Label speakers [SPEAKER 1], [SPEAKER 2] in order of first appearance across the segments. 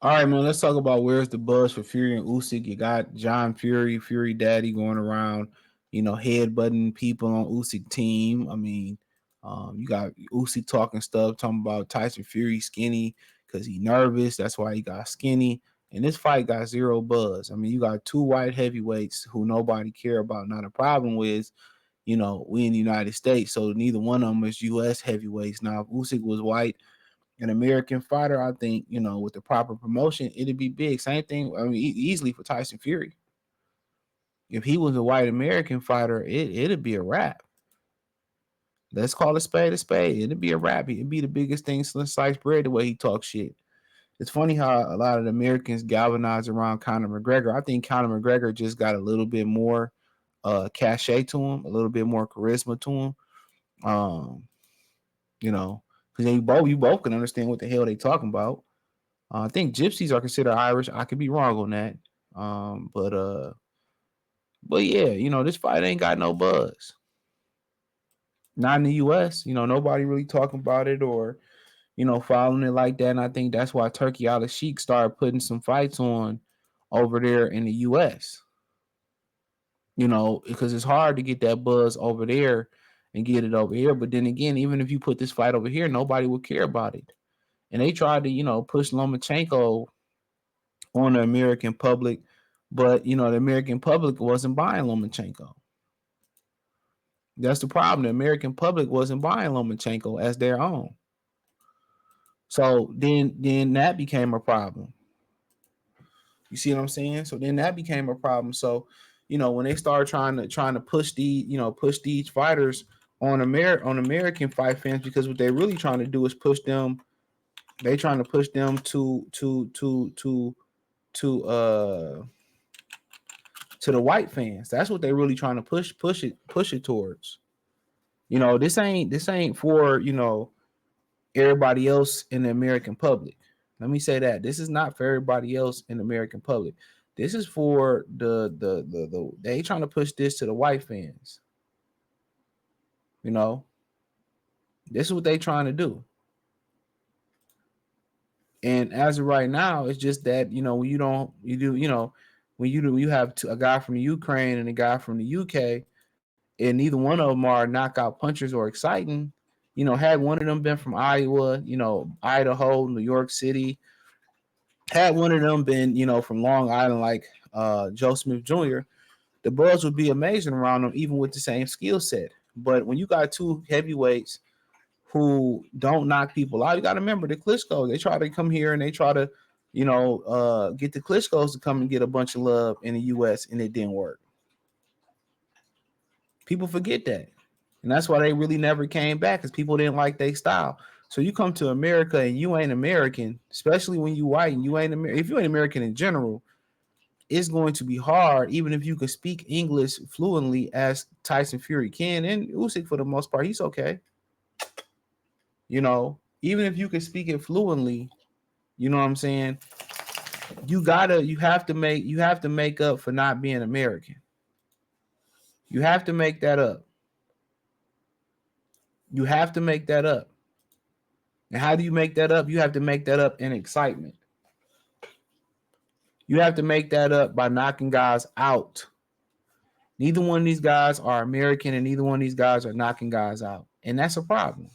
[SPEAKER 1] All right, man. Let's talk about where's the buzz for Fury and Usyk. You got John Fury, Fury Daddy, going around, headbutting people on Usyk team. I mean, you got Usyk talking stuff, talking about Tyson Fury skinny because he nervous. That's why he got skinny. And this fight got zero buzz. I mean, you got two white heavyweights who nobody care about. Now the problem is, we in the United States, so neither one of them is U.S. heavyweights. Now, if Usyk was white, an American fighter, I think, with the proper promotion, it'd be big. Same thing, I mean, easily for Tyson Fury. If he was a white American fighter, it'd be a wrap. Let's call a spade a spade. It'd be a wrap. It'd be the biggest thing since sliced bread the way he talks shit. It's funny how a lot of the Americans galvanize around Conor McGregor. I think Conor McGregor just got a little bit more cachet to him, a little bit more charisma to him. Um, because you both can understand what the hell they talking about. I think gypsies are considered Irish. I could be wrong on that. But yeah, this fight ain't got no buzz. Not in the US. Nobody really talking about it or, following it like that. And I think that's why Turkey Al Sheik started putting some fights on over there in the US. Because it's hard to get that buzz over there and get it over here. But then again, even if you put this fight over here, nobody would care about it. And they tried to, push Lomachenko on the American public, but the American public wasn't buying Lomachenko. That's the problem. The American public wasn't buying Lomachenko as their own. So then that became a problem. You see what I'm saying? So then that became a problem. So, when they started trying to push these fighters on American fight fans, because what they're really trying to do is push them. They trying to push them to the white fans. That's what they're really trying to push it towards. This ain't for, everybody else in the American public. Let me say that. This is not for everybody else in the American public. This is for the they trying to push this to the white fans. This is what they trying to do. And as of right now, it's just that, when you have a guy from the Ukraine and a guy from the UK, and neither one of them are knockout punchers or exciting. Had one of them been from Iowa, Idaho, New York City, had one of them been, from Long Island, like Joe Smith Jr., the buzz would be amazing around them, even with the same skill set. But when you got two heavyweights who don't knock people out, you got to remember the Klitschko's. They try to come here and they try to, get the Klitschko's to come and get a bunch of love in the U.S., and it didn't work. People forget that. And that's why they really never came back, because people didn't like their style. So you come to America and you ain't American, especially when you white and you ain't American. If you ain't American in general, it's going to be hard, even if you can speak English fluently as Tyson Fury can. And Usyk, for the most part, he's okay. Even if you can speak it fluently, you know what I'm saying? You have to make up for not being American. You have to make that up. You have to make that up. And how do you make that up? You have to make that up in excitement. You have to make that up by knocking guys out. Neither one of these guys are American, and neither one of these guys are knocking guys out. And that's a problem.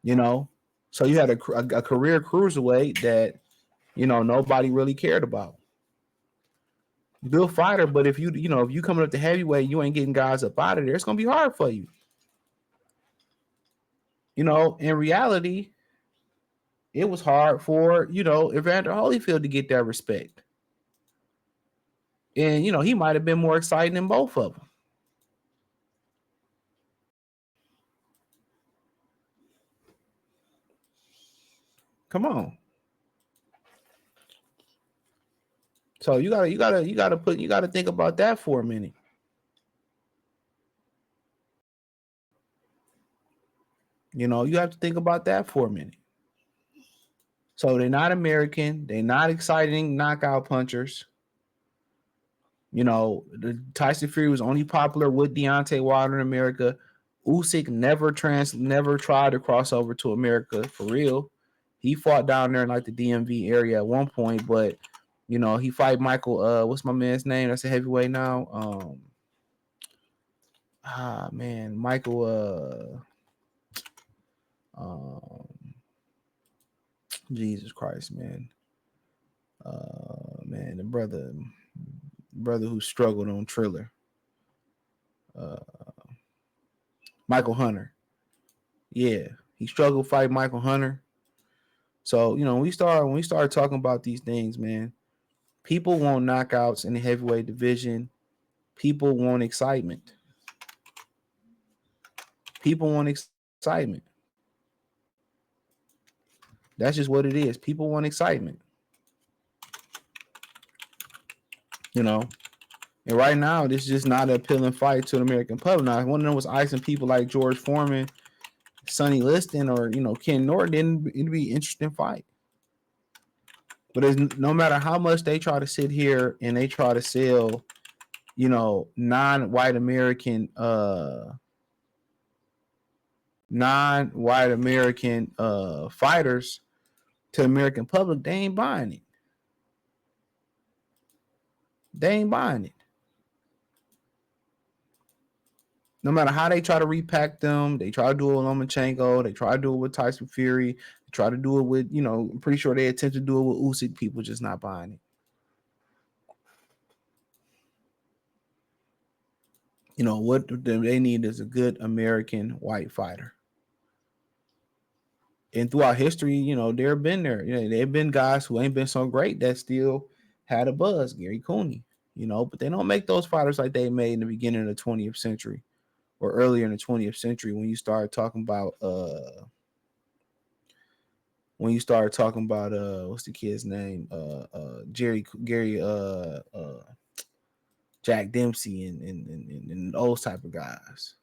[SPEAKER 1] So you had a career cruiserweight that, nobody really cared about. Good fighter, but if you coming up to heavyweight, you ain't getting guys up out of there, it's going to be hard for you. In reality, it was hard for, Evander Holyfield to get that respect. And, he might have been more exciting than both of them. Come on. So you gotta think about that for a minute. You have to think about that for a minute. So they're not American. They're not exciting knockout punchers. The Tyson Fury was only popular with Deontay Wilder in America. Usyk never tried to cross over to America for real. He fought down there in like the DMV area at one point, but he fight Michael. What's my man's name? That's a heavyweight now. Man, Michael. Jesus Christ, man. Man, the brother who struggled on Triller. Michael Hunter. Yeah, he struggled fight Michael Hunter. So when we start talking about these things, man, people want knockouts in the heavyweight division. People want excitement. People want excitement. That's just what it is. People want excitement. And right now, this is just not an appealing fight to the American public. Now, if one of them was icing people like George Foreman, Sonny Liston, or Ken Norton, it'd be an interesting fight. But no matter how much they try to sit here and they try to sell, non-white American fighters to the American public, they ain't buying it. They ain't buying it. No matter how they try to repack them, they try to do it with Lomachenko, they try to do it with Tyson Fury, they try to do it with, I'm pretty sure they attempt to do it with Usyk. People just not buying it. What they need is a good American white fighter. And throughout history, they've been there. They've been guys who ain't been so great that still had a buzz. Gary Cooney, but they don't make those fighters like they made in the beginning of the 20th century or earlier in the 20th century when you start talking about what's the kid's name? Gary Jack Dempsey and those type of guys.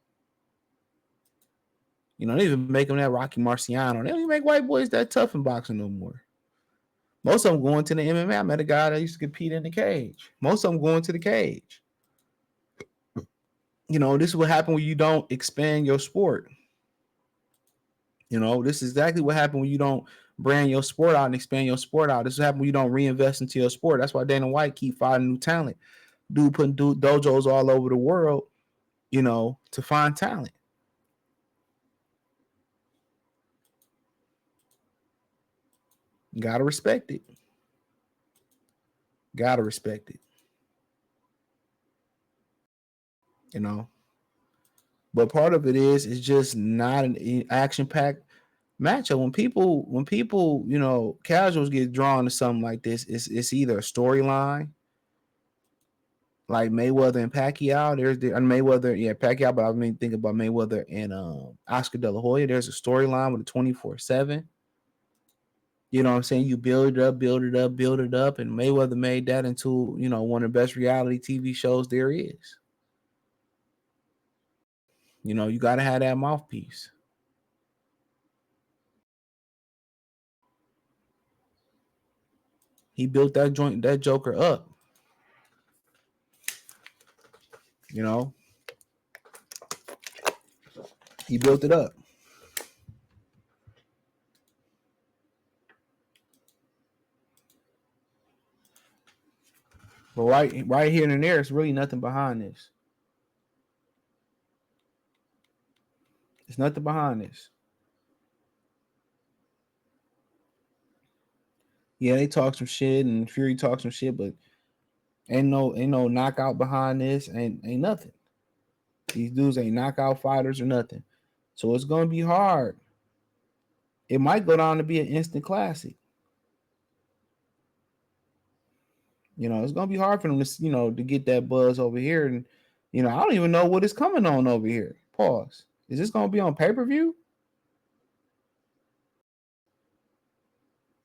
[SPEAKER 1] They even make them that Rocky Marciano. They don't even make white boys that tough in boxing no more. Most of them going to the MMA. I met a guy that used to compete in the cage. Most of them going to the cage. This is what happens when you don't expand your sport. This is exactly what happened when you don't brand your sport out and expand your sport out. This is what happens when you don't reinvest into your sport. That's why Dana White keep finding new talent. Dude putting dojos all over the world, to find talent. You gotta respect it. Gotta respect it. But part of it is just not an action-packed matchup. When people, casuals get drawn to something like this, it's either a storyline, like Mayweather and Pacquiao. There's Mayweather, Pacquiao, but I mean think about Mayweather and Oscar De La Hoya. There's a storyline with a 24/7. You know what I'm saying? You build it up, build it up, build it up, and Mayweather made that into one of the best reality TV shows there is. You got to have that mouthpiece. He built that joker up. He built it up. But right here and there, it's really nothing behind this. There's nothing behind this. Yeah, they talk some shit and Fury talks some shit, but ain't no knockout behind this. Ain't nothing. These dudes ain't knockout fighters or nothing. So it's gonna be hard. It might go down to be an instant classic. It's gonna be hard for them to to get that buzz over here. And I don't even know what is coming on over here. Pause. Is this gonna be on pay-per-view?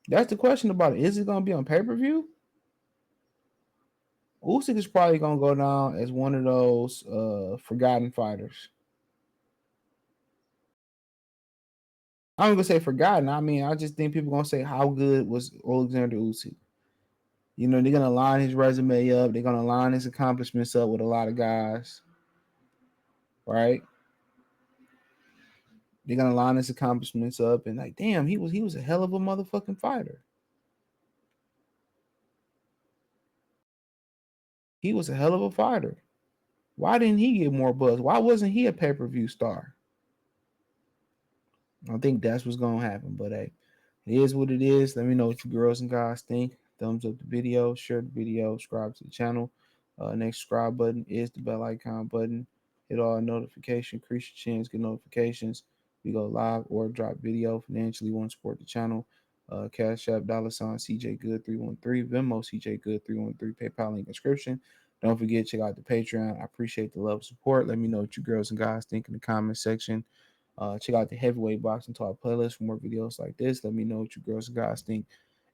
[SPEAKER 1] That's the question about it. Is it gonna be on pay-per-view? Usyk is probably gonna go down as one of those forgotten fighters. I'm gonna say forgotten. I mean, I just think people gonna say how good was Oleksandr Usyk. They're gonna line his resume up. They're gonna line his accomplishments up with a lot of guys, right? They're gonna line his accomplishments up and like, damn, he was a hell of a motherfucking fighter. He was a hell of a fighter. Why didn't he get more buzz? Why wasn't he a pay-per-view star? I think that's what's gonna happen. But hey, it is what it is. Let me know what you girls and guys think. Thumbs up the video, share the video, subscribe to the channel. Next subscribe button is the bell icon button. Hit all notification, increase your chance, get notifications. We go live or drop video. Financially, want to support the channel. Cash App $ CJ Good 313, Venmo CJ Good 313, PayPal link description. Don't forget, check out the Patreon. I appreciate the love and support. Let me know what you girls and guys think in the comment section. Check out the Heavyweight Boxing Talk playlist for more videos like this. Let me know what you girls and guys think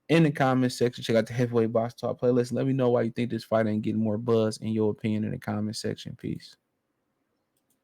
[SPEAKER 1] in the comment section. Check out the Heavyweight Boxing Talk playlist. Let me know why you think this fight ain't getting more buzz in your opinion in the comment section. Peace.